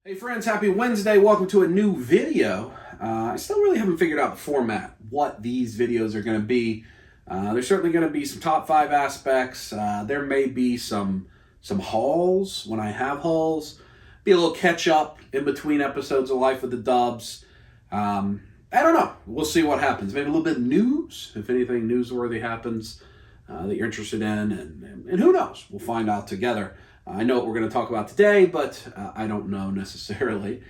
Hey friends, happy Wednesday. Welcome to a new video. I still really haven't figured out the format, what these videos are going to be. There's certainly going to be some top 5 aspects. There may be some hauls when I have hauls. Be a little catch up in between episodes of Life with the Dubs. I don't know. We'll see what happens. Maybe a little bit of news, if anything newsworthy happens that you're interested in. And who knows? We'll find out together. I know what we're going to talk about today, but I don't know necessarily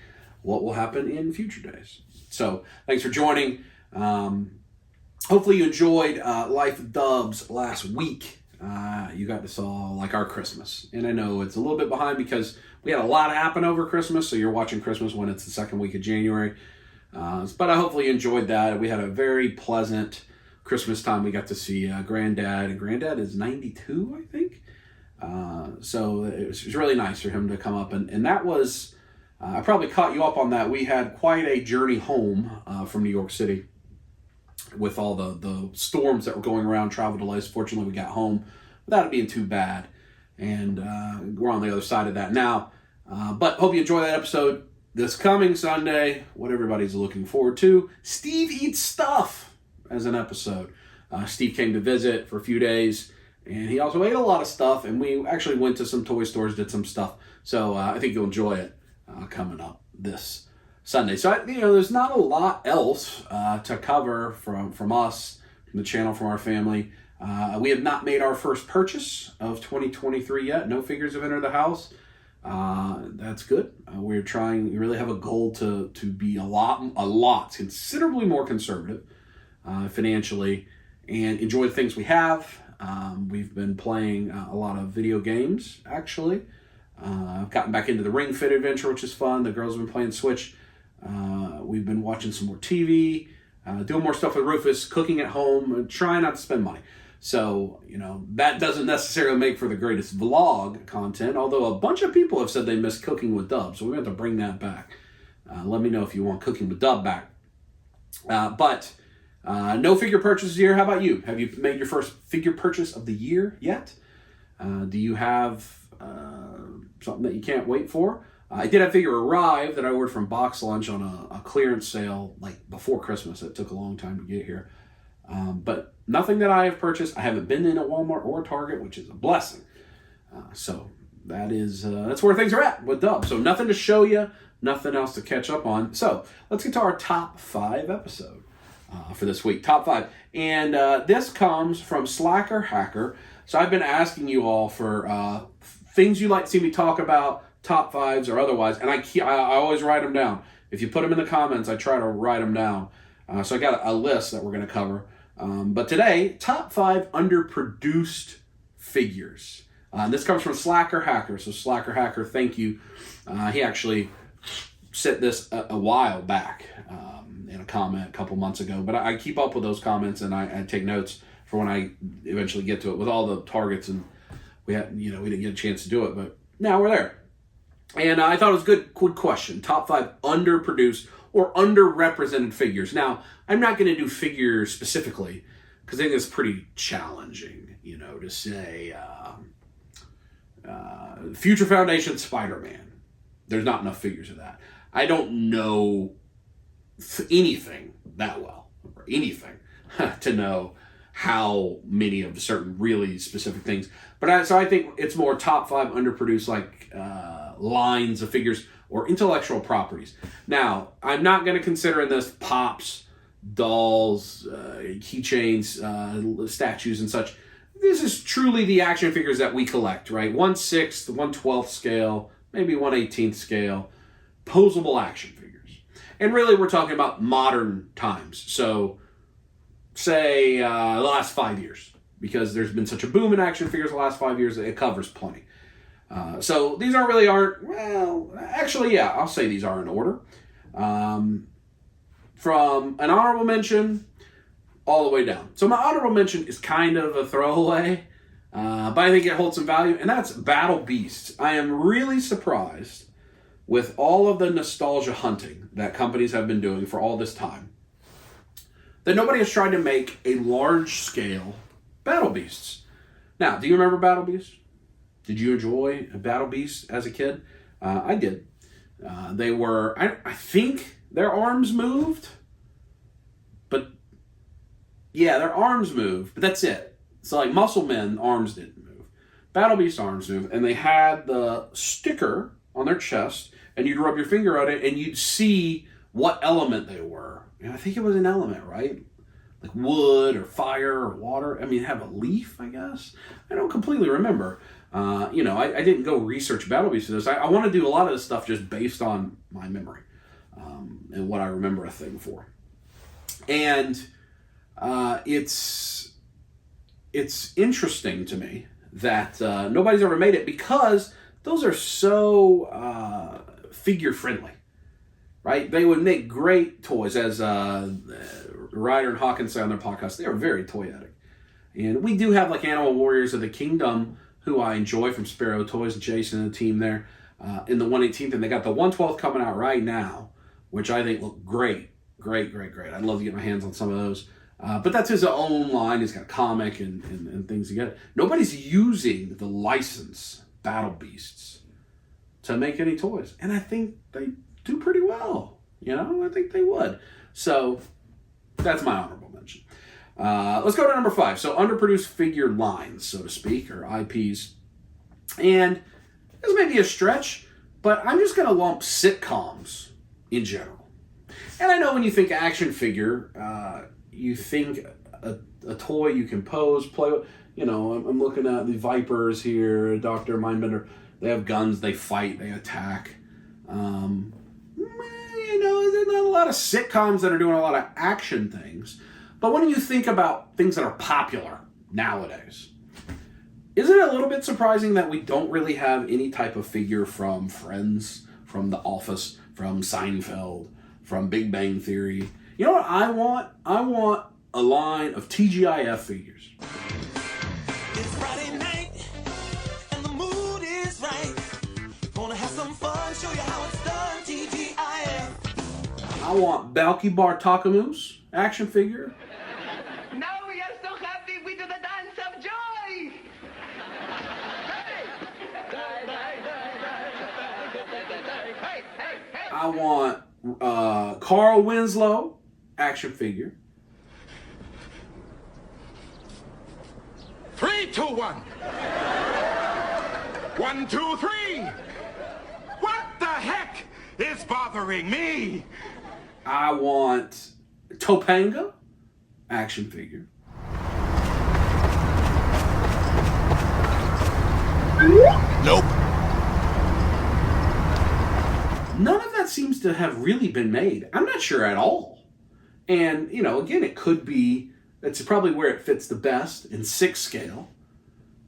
what will happen in future days. So thanks for joining. Hopefully you enjoyed Life with Dubs last week. You got to saw like our Christmas. And I know it's a little bit behind because we had a lot happen over Christmas. So you're watching Christmas when it's the second week of January. But I hopefully you enjoyed that. We had a very pleasant Christmas time. We got to see Granddad. And Granddad is 92, I think. So it was really nice for him to come up. And that was, I probably caught you up on that. We had quite a journey home from New York City with all the storms that were going around, travel delays. Fortunately, we got home without it being too bad. And we're on the other side of that now. But hope you enjoy that episode. This coming Sunday, what everybody's looking forward to, Steve Eats Stuff as an episode. Steve came to visit for a few days. And he also ate a lot of stuff, and we actually went to some toy stores, did some stuff. So I think you'll enjoy it coming up this Sunday. So, there's not a lot else to cover from us, from the channel, from our family. We have not made our first purchase of 2023 yet. No figures have entered the house. That's good. We're trying, we really have a goal to be a lot, considerably more conservative financially and enjoy the things we have. We've been playing a lot of video games, actually. I've gotten back into the Ring Fit adventure, which is fun. The girls have been playing Switch. We've been watching some more TV, doing more stuff with Rufus, cooking at home, trying not to spend money. So, that doesn't necessarily make for the greatest vlog content, although a bunch of people have said they miss cooking with Dub, so we have to bring that back. Let me know if you want cooking with Dub back. But no figure purchases here. How about you? Have you made your first figure purchase of the year yet? Do you have something that you can't wait for? I did have a figure arrive that I ordered from Box Lunch on a clearance sale like before Christmas. It took a long time to get here. But nothing that I have purchased. I haven't been in a Walmart or a Target, which is a blessing. So that's where things are at with Dub. So nothing to show you, nothing else to catch up on. So let's get to our top 5 episode. For this week, top 5. And this comes from Slacker Hacker. So I've been asking you all for things you'd like to see me talk about, top 5s or otherwise, and I always write them down. If you put them in the comments, I try to write them down. So I got a list that we're going to cover. But today, top 5 underproduced figures. This comes from Slacker Hacker. So Slacker Hacker, thank you. He actually sent this a while back. In a comment a couple months ago, but I keep up with those comments and I take notes for when I eventually get to it with all the targets, and we didn't get a chance to do it, but now we're there. And I thought it was a good question. Top 5 underproduced or underrepresented figures. Now, I'm not going to do figures specifically because I think it's pretty challenging, to say Future Foundation Spider-Man. There's not enough figures of that. I don't know anything that well, or anything, to know how many of certain really specific things. But so I think it's more top 5 underproduced, like lines of figures or intellectual properties. Now, I'm not going to consider in this pops, dolls, keychains, statues and such. This is truly the action figures that we collect, right? 1/6, 1/12 scale, maybe 1/18 scale, posable action figures. And really, we're talking about modern times. So, say the last 5 years, because there's been such a boom in action figures the last 5 years that it covers plenty. So these I'll say these are in order. From an honorable mention all the way down. So my honorable mention is kind of a throwaway, but I think it holds some value, and that's Battle Beasts. I am really surprised with all of the nostalgia hunting that companies have been doing for all this time, that nobody has tried to make a large-scale Battle Beasts. Now, do you remember Battle Beasts? Did you enjoy Battle Beasts as a kid? I did. They were, I think their arms moved, but yeah, their arms moved, but that's it. So like Muscle Men, arms didn't move. Battle Beast arms moved, and they had the sticker on their chest, and you'd rub your finger on it, and you'd see what element they were. And I think it was an element, right? Like wood or fire or water. I mean, have a leaf, I guess. I don't completely remember. I didn't go research Battle Beast for this. I want to do a lot of this stuff just based on my memory and what I remember a thing for. And it's interesting to me that nobody's ever made it because those are so figure friendly, right? They would make great toys, as Ryder and Hawkins say on their podcast. They are very toyetic. And we do have like Animal Warriors of the Kingdom, who I enjoy, from Sparrow Toys, Jason and the team there, in the 1/18th, and they got the 1/12 coming out right now, which I think look great. I'd love to get my hands on some of those. But that's his own line. He's got a comic and things together. Nobody's using the license Battle Beasts to make any toys. And I think they do pretty well. I think they would. So that's my honorable mention. Let's go to number 5. So underproduced figure lines, so to speak, or IPs. And this may be a stretch, but I'm just going to lump sitcoms in general. And I know when you think action figure, you think a toy you can pose, play with. I'm looking at the Vipers here, Dr. Mindbender. They have guns, they fight, they attack. There's not a lot of sitcoms that are doing a lot of action things. But when you think about things that are popular nowadays, isn't it a little bit surprising that we don't really have any type of figure from Friends, from The Office, from Seinfeld, from Big Bang Theory? You know what I want? I want a line of TGIF figures. It's Friday night, and the mood is right. Gonna have some fun, show you how it's done, TGIF. I want Balky Bartakamoose action figure. Now we are so happy we do the dance of joy. Hey. I want Carl Winslow action figure. 3, 2, 1. 1, 2, 3. What the heck is bothering me? I want Topanga action figure. Nope. None of that seems to have really been made. I'm not sure at all. And, again, it's probably where it fits the best in 6 scale.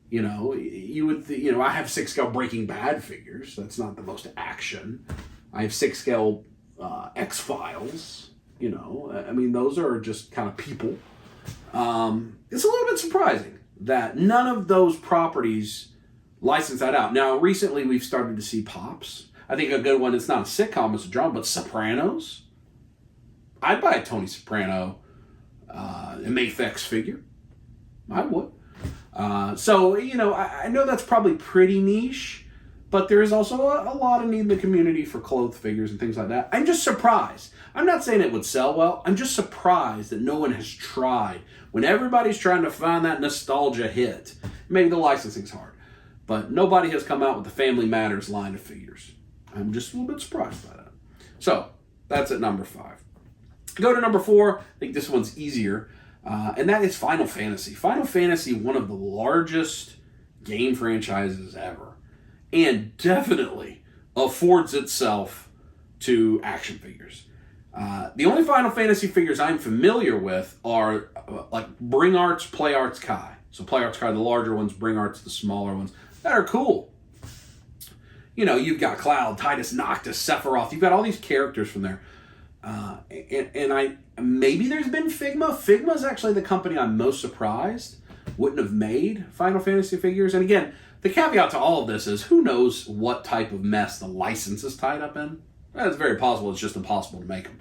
You would, I have 6 scale Breaking Bad figures. That's not the most action. I have 6 scale X-Files. Those are just kind of people. It's a little bit surprising that none of those properties license that out. Now, recently we've started to see pops. I think a good one, it's not a sitcom, it's a drama, but Sopranos. I'd buy a Tony Soprano Mafex figure. I would. I know that's probably pretty niche, but there is also a lot of need in the community for clothed figures and things like that. I'm just surprised. I'm not saying it would sell well. I'm just surprised that no one has tried. When everybody's trying to find that nostalgia hit, maybe the licensing's hard, but nobody has come out with the Family Matters line of figures. I'm just a little bit surprised by that. So that's at number 5. Go to number 4. I think this one's easier. And that is Final Fantasy. Final Fantasy, one of the largest game franchises ever. And definitely affords itself to action figures. The only Final Fantasy figures I'm familiar with are like Bring Arts, Play Arts, Kai. So Play Arts, Kai, the larger ones, Bring Arts, the smaller ones. That are cool. You've got Cloud, Titus, Noctis, Sephiroth. You've got all these characters from there. Maybe there's been Figma. Figma is actually the company I'm most surprised wouldn't have made Final Fantasy figures. And again, the caveat to all of this is who knows what type of mess the license is tied up in. It's very possible it's just impossible to make them.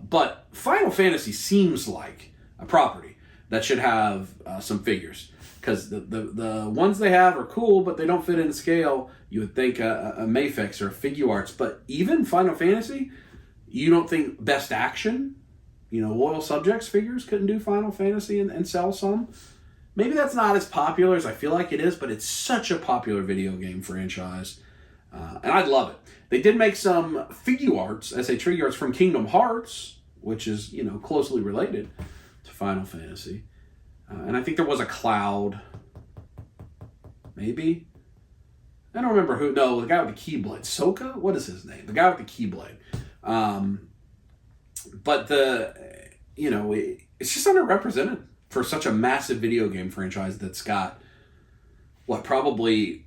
But Final Fantasy seems like a property that should have some figures. because the ones they have are cool, but they don't fit in scale. You would think a Mayfix or a Figuarts, but even Final Fantasy, you don't think Best Action, Loyal Subjects figures couldn't do Final Fantasy and sell some? Maybe that's not as popular as I feel like it is, but it's such a popular video game franchise. And I'd love it. They did make some Figuarts, Figuarts from Kingdom Hearts, which is, closely related to Final Fantasy. And I think there was a Cloud. Maybe? I don't remember who. No, the guy with the Keyblade. Soka? What is his name? The guy with the Keyblade. But it's just underrepresented for such a massive video game franchise that's got, probably,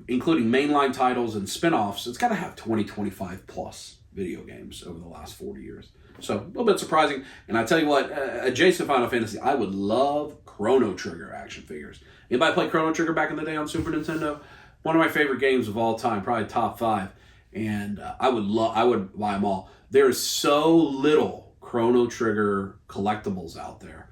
including mainline titles and spin-offs, it's got to have 20, 25 plus video games over the last 40 years. So, a little bit surprising. And I tell you what, adjacent to Final Fantasy, I would love Chrono Trigger action figures. Anybody play Chrono Trigger back in the day on Super Nintendo? One of my favorite games of all time, probably top 5. And I would buy them all. There's so little Chrono Trigger collectibles out there.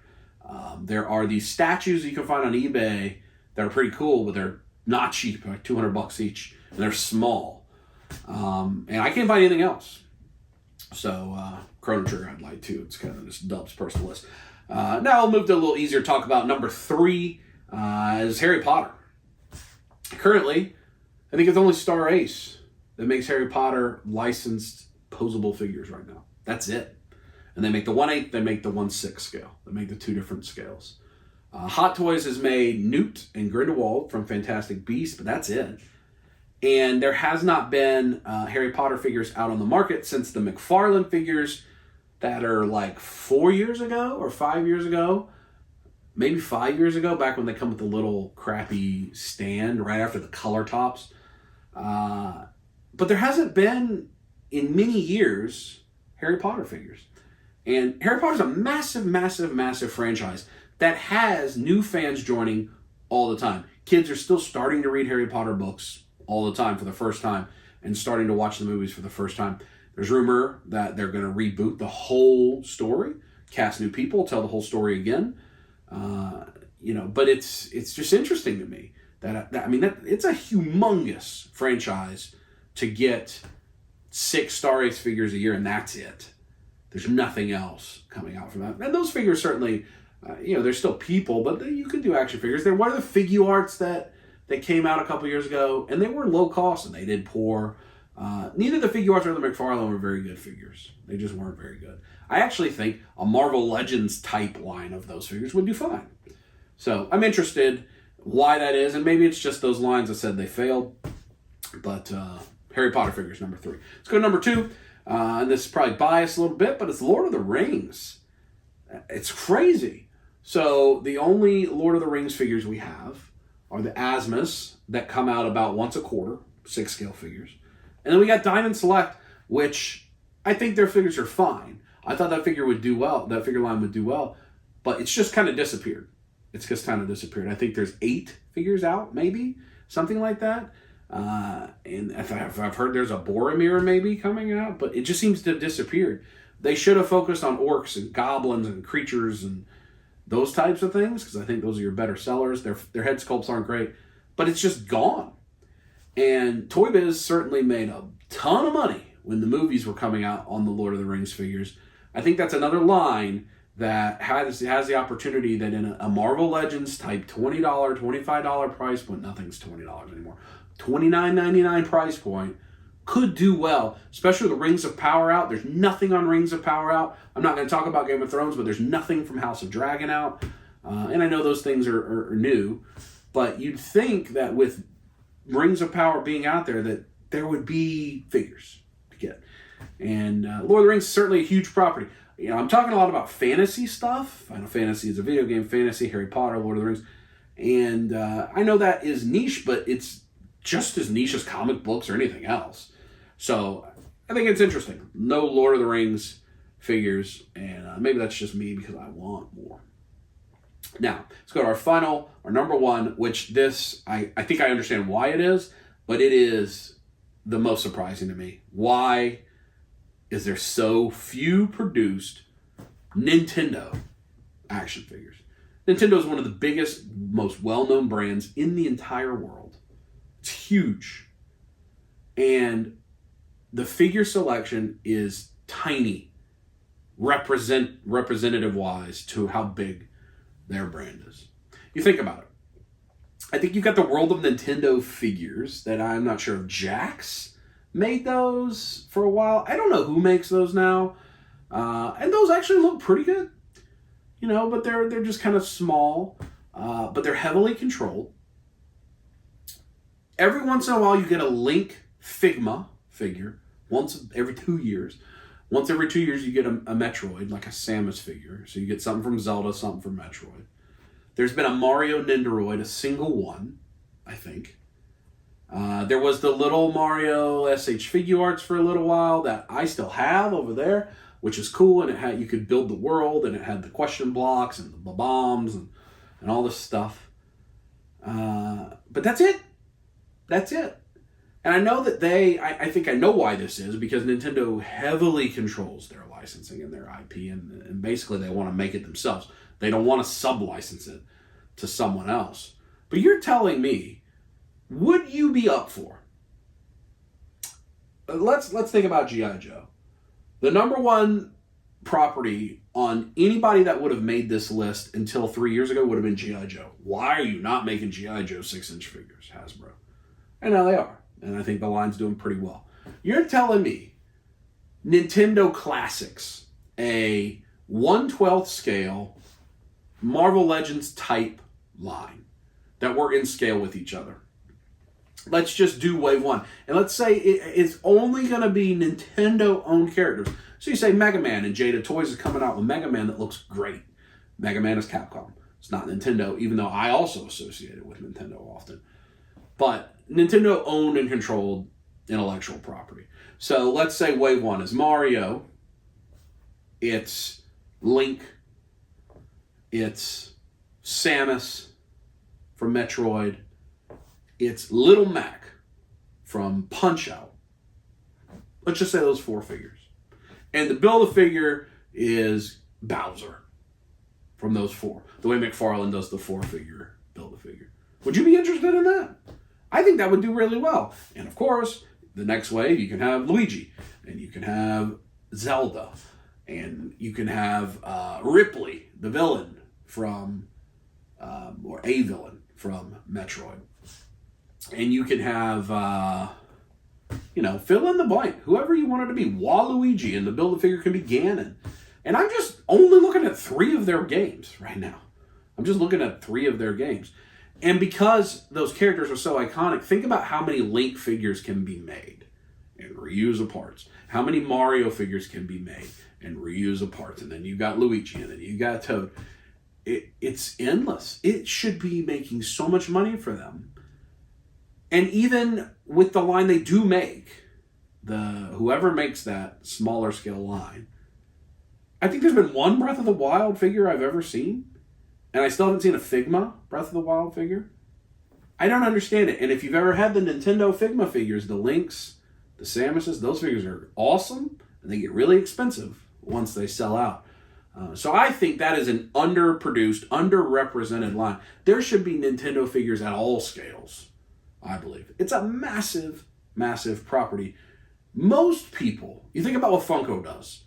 There are these statues you can find on eBay that are pretty cool, but they're not cheap, like $200 each, and they're small. And I can't buy anything else. So Chrono Trigger I'd like to. It's kind of just Dub's personal list. Now I'll move to a little easier talk about. Number 3 is Harry Potter. Currently, I think it's only Star Ace that makes Harry Potter licensed posable figures right now. That's it. And they make the 1/8, they make the 1/6 scale. They make the 2 different scales. Hot Toys has made Newt and Grindelwald from Fantastic Beasts, but that's it. And there has not been Harry Potter figures out on the market since the McFarlane figures that are like 4 years ago or 5 years ago. Maybe 5 years ago, back when they come with the little crappy stand right after the color tops. But there hasn't been, in many years, Harry Potter figures. And Harry Potter's a massive, massive, massive franchise that has new fans joining all the time. Kids are still starting to read Harry Potter books all the time for the first time and starting to watch the movies for the first time. There's rumor that they're going to reboot the whole story, cast new people, tell the whole story again. But it's just interesting to me that it's a humongous franchise to get 6 Star Ace figures a year, and that's it. There's nothing else coming out from that. And those figures certainly, there's still people, but you can do action figures. There were the Figuarts that came out a couple years ago, and they were low cost, and they did poor. Neither the Figuarts or the McFarlane were very good figures. They just weren't very good. I actually think a Marvel Legends type line of those figures would do fine. So I'm interested why that is, and maybe it's just those lines that said they failed. But Harry Potter figures, number 3. Let's go to number 2. And this is probably biased a little bit, but it's Lord of the Rings. It's crazy. So the only Lord of the Rings figures we have are the Asmus that come out about once a quarter, 6 scale figures. And then we got Diamond Select, which I think their figures are fine. I thought that figure would do well, that figure line would do well, but it's just kind of disappeared. I think there's 8 figures out, maybe, something like that. And if I've heard there's a Boromir maybe coming out, but it just seems to have disappeared. They should have focused on orcs and goblins and creatures and those types of things, because I think those are your better sellers. Their head sculpts aren't great, but it's just gone. And Toy Biz certainly made a ton of money when the movies were coming out on the Lord of the Rings figures. I think that's another line that has the opportunity that in a Marvel Legends type $20, $25 price point, nothing's $20 anymore, $29.99 price point, could do well, especially with the Rings of Power out. There's nothing on Rings of Power out. I'm not going to talk about Game of Thrones, but there's nothing from House of Dragon out. And I know those things are new, but you'd think that with Rings of Power being out there, that there would be figures to get. And Lord of the Rings is certainly a huge property. I'm talking a lot about fantasy stuff. Final Fantasy is a video game, fantasy, Harry Potter, Lord of the Rings. And I know that is niche, but it's just as niche as comic books or anything else. So I think it's interesting. No Lord of the Rings figures, and maybe that's just me because I want more. Now, let's go to our number 1, which this, I think I understand why it is, but it is the most surprising to me. Why is there so few produced Nintendo action figures? Nintendo is one of the biggest, most well-known brands in the entire world. It's huge. And the figure selection is tiny, representative-wise to how big their brand is. You think about it. I think you've got the World of Nintendo figures that I'm not sure if Jax made those for a while. I don't know who makes those now. And those actually look pretty good. You know, but they're just kind of small. But they're heavily controlled. Every once in a while you get a Link Figma figure. Once every 2 years. Once every 2 years you get a Metroid, like a Samus figure. So you get something from Zelda, something from Metroid. There's been a Mario Nindoroid, a single one, I think. There was the little Mario SH Figuarts for a little while that I still have over there, which is cool. And it had, you could build the world, and it had the question blocks and the bombs and all this stuff. But that's it. That's it. And I know that I think I know why this is, because Nintendo heavily controls their licensing and their IP, and basically they want to make it themselves. They don't want to sub-license it to someone else. But you're telling me, would you be up for? Let's think about G.I. Joe. The number one property on anybody that would have made this list until 3 years ago would have been G.I. Joe. Why are you not making G.I. Joe 6-inch figures, Hasbro? And now they are. And I think the line's doing pretty well. You're telling me Nintendo Classics, a 1/12 scale Marvel Legends type line that were in scale with each other. Let's just do wave one. And let's say it's only going to be Nintendo-owned characters. So you say Mega Man, and Jada Toys is coming out with Mega Man that looks great. Mega Man is Capcom. It's not Nintendo, even though I also associate it with Nintendo often. But Nintendo owned and controlled intellectual property. So let's say wave one is Mario. It's Link. It's Samus from Metroid. It's Little Mac from Punch-Out. Let's just say those 4 figures. And the Build-A-Figure is Bowser from those 4. The way McFarlane does the 4-figure Build-A-Figure. Would you be interested in that? I think that would do really well. And of course, the next wave, you can have Luigi. And you can have Zelda. And you can have Ripley, the villain from, or a villain from Metroid. And you can have, fill in the blank. Whoever you want it to be. Waluigi, and the Build-A-Figure can be Ganon. And I'm just only looking at 3 of their games right now. I'm just looking at 3 of their games. And because those characters are so iconic, think about how many Link figures can be made and reuse of parts. How many Mario figures can be made and reuse of parts. And then you got Luigi, and then you got Toad. It's endless. It should be making so much money for them. And even with the line they do make, whoever makes that smaller scale line, I think there's been 1 Breath of the Wild figure I've ever seen. And I still haven't seen a Figma Breath of the Wild figure. I don't understand it. And if you've ever had the Nintendo Figma figures, the Links, the Samuses, those figures are awesome. And they get really expensive once they sell out. So I think that is an underproduced, underrepresented line. There should be Nintendo figures at all scales, I believe. It's a massive, massive property. Most people, you think about what Funko does.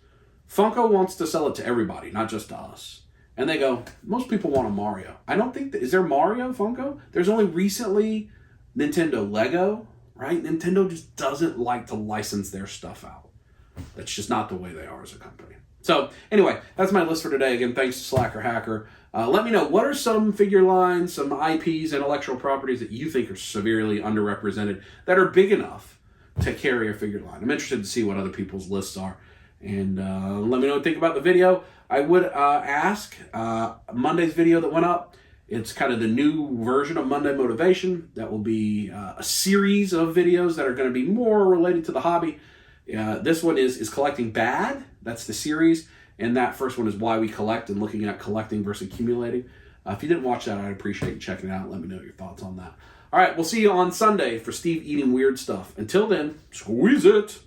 Funko wants to sell it to everybody, not just to us. And they go, most people want a Mario. I don't think is there Mario Funko? There's only recently Nintendo Lego, right? Nintendo just doesn't like to license their stuff out. That's just not the way they are as a company. So anyway, that's my list for today. Again, thanks to Slacker Hacker. Let me know, what are some figure lines, some IPs, intellectual properties that you think are severely underrepresented that are big enough to carry a figure line? I'm interested to see what other people's lists are. And let me know what you think about the video. I would ask, Monday's video that went up, it's kind of the new version of Monday Motivation. That will be a series of videos that are going to be more related to the hobby. This one is Collecting Bad. That's the series. And that first one is Why We Collect, and looking at collecting versus accumulating. If you didn't watch that, I'd appreciate you checking it out. Let me know your thoughts on that. All right, we'll see you on Sunday for Steve eating weird stuff. Until then, squeeze it.